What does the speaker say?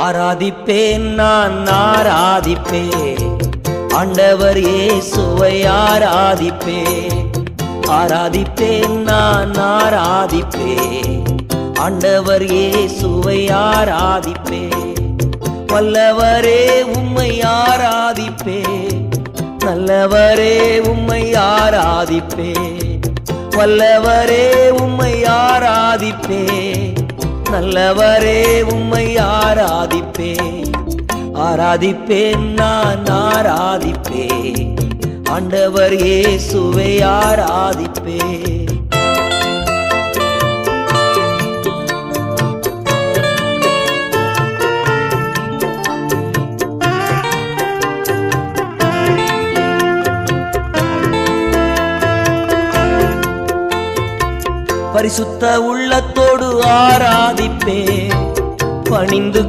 ஆராதிப்பேன் நான் ஆராதிப்பேன் ஆண்டவர் இயேசுவை ஆராதிப்பேன். ஆராதிப்பேன் நான் ஆராதிப்பேன் ஆண்டவர் இயேசுவை ஆராதிப்பேன். வல்லவரே உம்மை ஆராதிப்பேன், நல்லவரே உம்மை ஆராதிப்பேன். வல்லவரே உம்மை ஆராதிப்பேன், நல்லவரே உம்மை ஆராதிப்பேன். ஆராதிப்பேன் நான் ஆராதிப்பேன் ஆண்டவர் இயேசுவை ஆராதிப்பேன். பரிசுத்த உள்ளத்தோடு ஆராதிப்பேன், பணிந்து